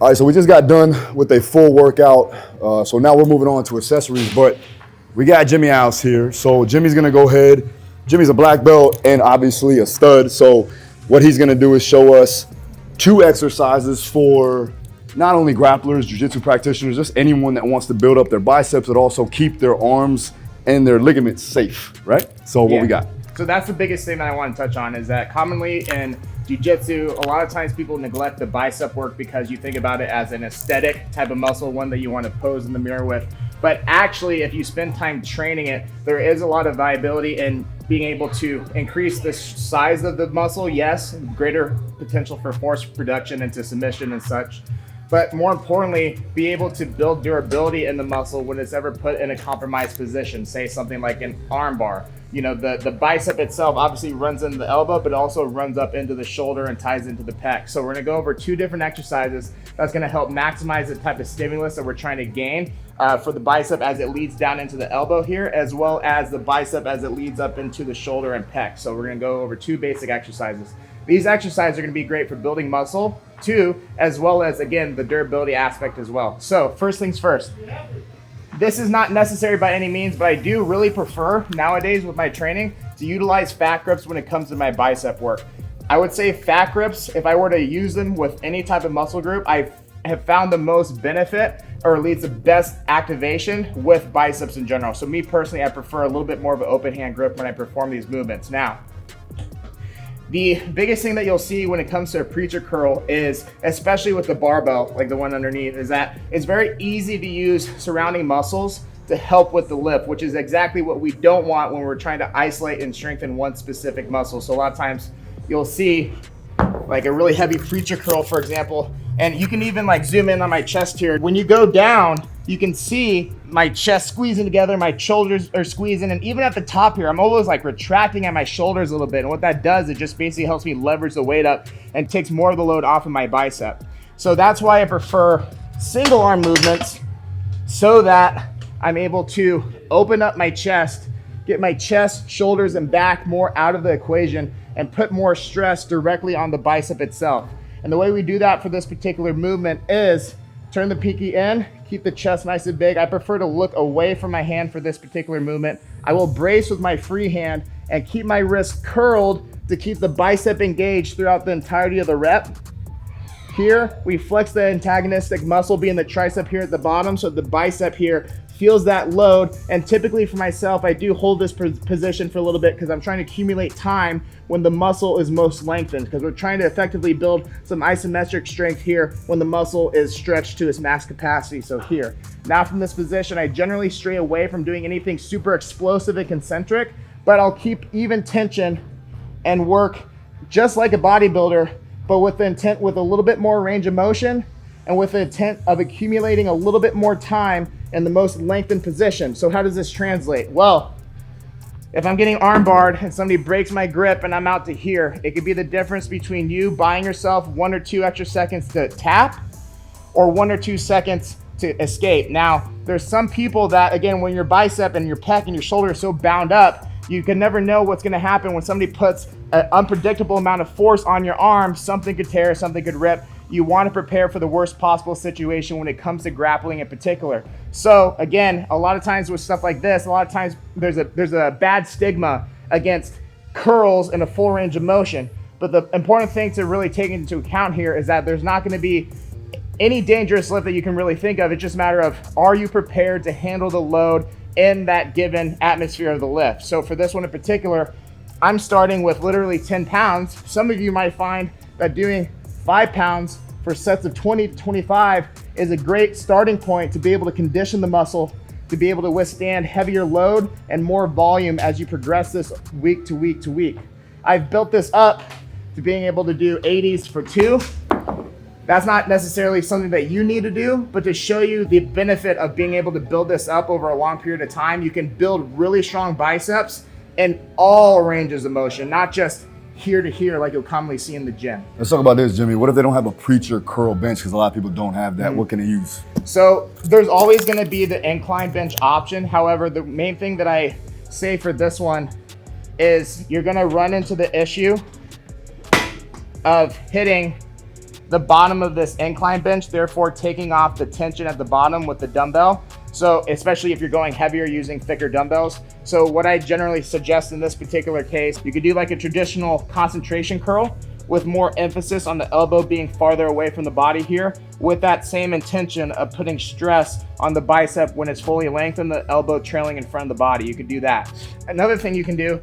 All right, so we just got done with a full workout. So now we're moving on to accessories, but we got Jimmy House here. So Jimmy's gonna go ahead. Jimmy's a black belt and obviously a stud. So what he's gonna do is show us 2 exercises for not only grapplers, jiu-jitsu practitioners, just anyone that wants to build up their biceps, but also keep their arms and their ligaments safe, right? So what we got? So that's the biggest thing that I want to touch on, is that commonly in jiu-jitsu, a lot of times people neglect the bicep work because you think about it as an aesthetic type of muscle, one that you want to pose in the mirror with. But actually, if you spend time training it, there is a lot of viability in being able to increase the size of the muscle. Yes, greater potential for force production into submission and such. But more importantly, be able to build durability in the muscle when it's ever put in a compromised position, say something like an arm bar. You know, the bicep itself obviously runs into the elbow, but it also runs up into the shoulder and ties into the pec. So we're gonna go over 2 different exercises that's gonna help maximize the type of stimulus that we're trying to gain for the bicep as it leads down into the elbow here, as well as the bicep as it leads up into the shoulder and pec. So we're gonna go over 2 basic exercises. These exercises are gonna be great for building muscle too, as well as, again, the durability aspect as well. So first things first. This is not necessary by any means, but I do really prefer nowadays with my training to utilize fat grips when it comes to my bicep work. I would say fat grips, if I were to use them with any type of muscle group, I have found the most benefit, or at least the best activation with biceps in general. So me personally, I prefer a little bit more of an open hand grip when I perform these movements. Now, the biggest thing that you'll see when it comes to a preacher curl is, especially with the barbell, like the one underneath, is that it's very easy to use surrounding muscles to help with the lift, which is exactly what we don't want when we're trying to isolate and strengthen one specific muscle. So a lot of times you'll see like a really heavy preacher curl, for example, and you can even like zoom in on my chest here. When you go down, you can see my chest squeezing together, my shoulders are squeezing, and even at the top here, I'm always like retracting at my shoulders a little bit. And what that does, it just basically helps me leverage the weight up and takes more of the load off of my bicep. So that's why I prefer single arm movements, so that I'm able to open up my chest, get my chest, shoulders, and back more out of the equation and put more stress directly on the bicep itself. And the way we do that for this particular movement is turn the pinky in, keep the chest nice and big. I prefer to look away from my hand for this particular movement. I will brace with my free hand and keep my wrist curled to keep the bicep engaged throughout the entirety of the rep. Here, we flex the antagonistic muscle being the tricep here at the bottom, so the bicep here feels that load. And typically for myself, I do hold this position for a little bit because I'm trying to accumulate time when the muscle is most lengthened, because we're trying to effectively build some isometric strength here when the muscle is stretched to its max capacity. So here, now from this position, I generally stray away from doing anything super explosive and concentric, but I'll keep even tension and work just like a bodybuilder, but with the intent with a little bit more range of motion and with the intent of accumulating a little bit more time in the most lengthened position. So how does this translate? Well, if I'm getting arm barred and somebody breaks my grip and I'm out to here, it could be the difference between you buying yourself 1 or 2 extra seconds to tap or 1 or 2 seconds to escape. Now, there's some people that, again, when your bicep and your pec and your shoulder are so bound up, you can never know what's gonna happen when somebody puts an unpredictable amount of force on your arm. Something could tear, something could rip. You want to prepare for the worst possible situation when it comes to grappling in particular. So again, a lot of times with stuff like this, a lot of times there's a bad stigma against curls in a full range of motion. But the important thing to really take into account here is that there's not going to be any dangerous lift that you can really think of. It's just a matter of, are you prepared to handle the load in that given atmosphere of the lift? So for this one in particular, I'm starting with literally 10 pounds. Some of you might find that doing 5 pounds for sets of 20 to 25 is a great starting point to be able to condition the muscle to be able to withstand heavier load and more volume as you progress this week to week to week. I've built this up to being able to do 80s for 2. That's not necessarily something that you need to do, but to show you the benefit of being able to build this up over a long period of time, you can build really strong biceps in all ranges of motion, not just here to here like you'll commonly see in the gym. Let's talk about this, Jimmy. What if they don't have a preacher curl bench? Because a lot of people don't have that. What can they use? So there's always going to be the incline bench option. However, the main thing that I say for this one is you're going to run into the issue of hitting the bottom of this incline bench, therefore taking off the tension at the bottom with the dumbbell. So especially if you're going heavier using thicker dumbbells. So what I generally suggest in this particular case, you could do like a traditional concentration curl with more emphasis on the elbow being farther away from the body here, with that same intention of putting stress on the bicep when it's fully lengthened, the elbow trailing in front of the body. You could do that. Another thing you can do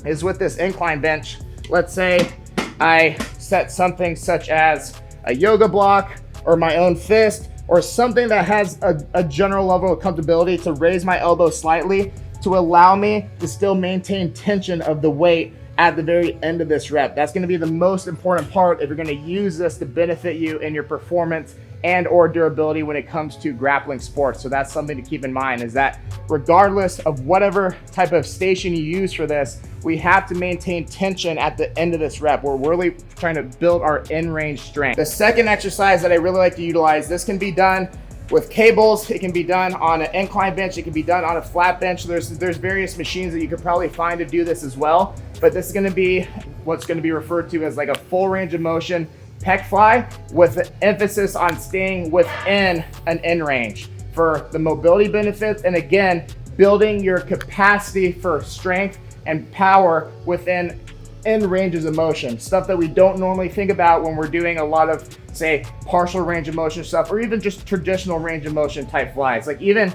is with this incline bench, let's say I set something such as a yoga block or my own fist or something that has a general level of comfortability to raise my elbow slightly to allow me to still maintain tension of the weight at the very end of this rep. That's going to be the most important part if you're going to use this to benefit you in your performance and or durability when it comes to grappling sports. So that's something to keep in mind, is that regardless of whatever type of station you use for this, we have to maintain tension at the end of this rep. We're really trying to build our in-range strength. The second exercise that I really like to utilize, this can be done with cables, it can be done on an incline bench, it can be done on a flat bench. There's various machines that you could probably find to do this as well, but this is gonna be what's gonna be referred to as like a full range of motion pec fly with the emphasis on staying within an in range for the mobility benefits, and again, building your capacity for strength and power within in ranges of motion, stuff that we don't normally think about when we're doing a lot of, say, partial range of motion stuff, or even just traditional range of motion type flies. Like even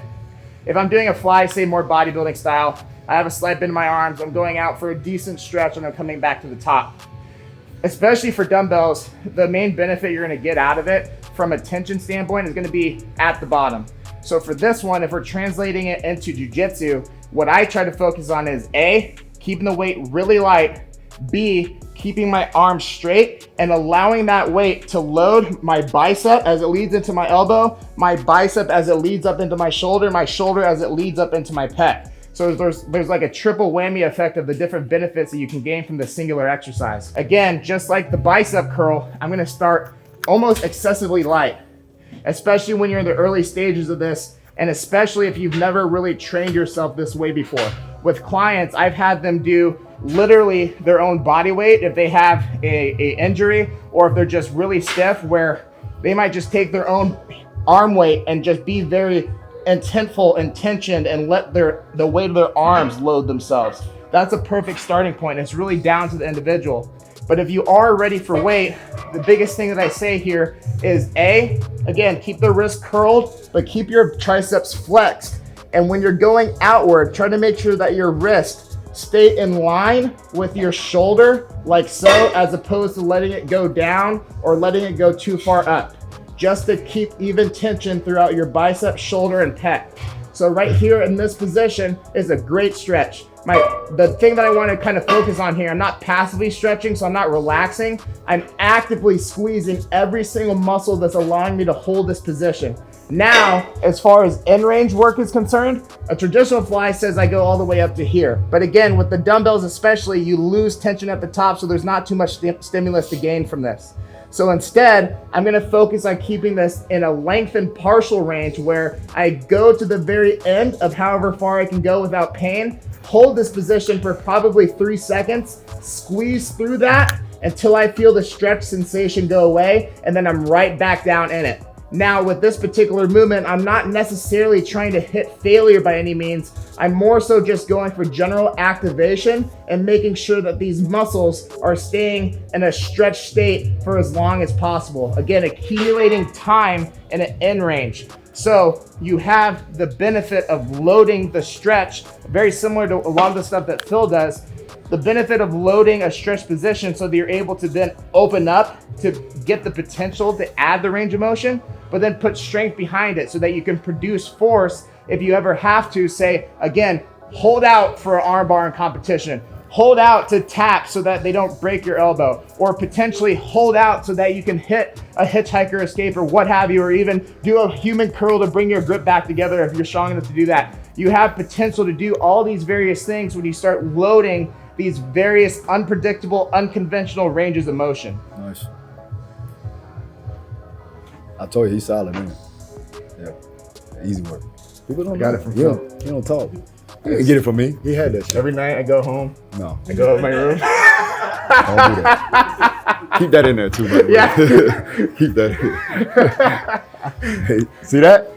if I'm doing a fly, say more bodybuilding style, I have a slight bend in my arms, I'm going out for a decent stretch and I'm coming back to the top. Especially for dumbbells, the main benefit you're gonna get out of it from a tension standpoint is gonna be at the bottom. So for this one, if we're translating it into jiu-jitsu, what I try to focus on is A, keeping the weight really light, B, keeping my arms straight and allowing that weight to load my bicep as it leads into my elbow, my bicep as it leads up into my shoulder as it leads up into my pec. So there's like a triple whammy effect of the different benefits that you can gain from this singular exercise. Again, just like the bicep curl, I'm gonna start almost excessively light, especially when you're in the early stages of this, and especially if you've never really trained yourself this way before. With clients, I've had them do literally their own body weight if they have a injury, or if they're just really stiff, where they might just take their own arm weight and just be very intentful and tensioned and let the weight of their arms load themselves. That's a perfect starting point. It's really down to the individual. But if you are ready for weight, the biggest thing that I say here is A, again, keep the wrist curled, but keep your triceps flexed. And when you're going outward, try to make sure that your wrist stay in line with your shoulder like so, as opposed to letting it go down or letting it go too far up, just to keep even tension throughout your bicep, shoulder, and pec. So right here in this position is a great stretch. The thing that I want to kind of focus on here, I'm not passively stretching, so I'm not relaxing. I'm actively squeezing every single muscle that's allowing me to hold this position. Now, as far as in-range work is concerned, a traditional fly says I go all the way up to here. But again, with the dumbbells especially, you lose tension at the top, so there's not too much stimulus to gain from this. So instead, I'm gonna focus on keeping this in a lengthened partial range where I go to the very end of however far I can go without pain, hold this position for probably 3 seconds, squeeze through that until I feel the stretch sensation go away, and then I'm right back down in it. Now with this particular movement, I'm not necessarily trying to hit failure by any means. I'm more so just going for general activation and making sure that these muscles are staying in a stretched state for as long as possible. Again, accumulating time in an in range. So you have the benefit of loading the stretch, very similar to a lot of the stuff that Phil does. The benefit of loading a stretch position so that you're able to then open up to get the potential to add the range of motion, but then put strength behind it so that you can produce force if you ever have to, say, again, hold out for an arm bar in competition, hold out to tap so that they don't break your elbow, or potentially hold out so that you can hit a hitchhiker escape or what have you, or even do a human curl to bring your grip back together if you're strong enough to do that. You have potential to do all these various things when you start loading these various unpredictable, unconventional ranges of motion. Nice. I told you he's solid, man. Yeah, easy work. People don't got know. it from Phil. Phil. You don't talk. You get it from me. He had that shit. Every night I go home, No. I go to my room. Don't do that. Keep that in there too, by the way. Yeah. Keep that in. Hey, see that?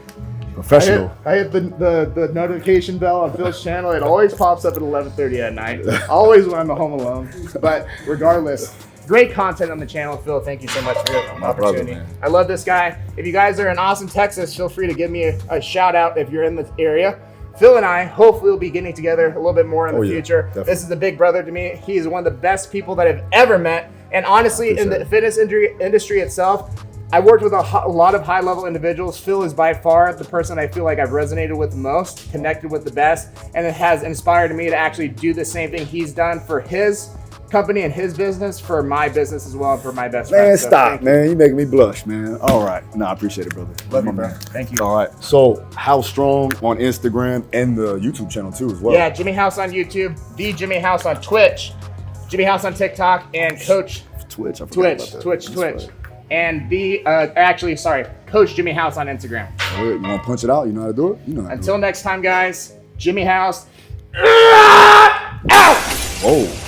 Professional. I hit the notification bell on Phil's channel. It always pops up at 11:30 at night. Always when I'm home alone. But regardless, great content on the channel, Phil. Thank you so much for your opportunity. Brother, I love this guy. If you guys are in Austin, Texas, feel free to give me a shout out if you're in the area. Phil and I hopefully will be getting together a little bit more in the future. Definitely. This is a big brother to me. He's one of the best people that I've ever met. And honestly, in the fitness industry itself, I worked with a lot of high-level individuals. Phil is by far the person I feel like I've resonated with the most, connected with the best, and it has inspired me to actually do the same thing he's done for his company and his business, for my business as well, and for my best friend. Man, So stop, man. You making me blush, man. All right. No, I appreciate it, brother. Love you, My bro. man. Thank you. All right. So, How Strong on Instagram and the YouTube channel too, as well. Yeah, Jimmy House on YouTube, the Jimmy House on Twitch, Jimmy House on TikTok, and Coach Twitch. I forgot about that. Twitch. That's right. And Coach Jimmy House on Instagram. All right, you want to punch it out? You know how to do it? You know how to Until do next time, guys, Jimmy House. it. Oh.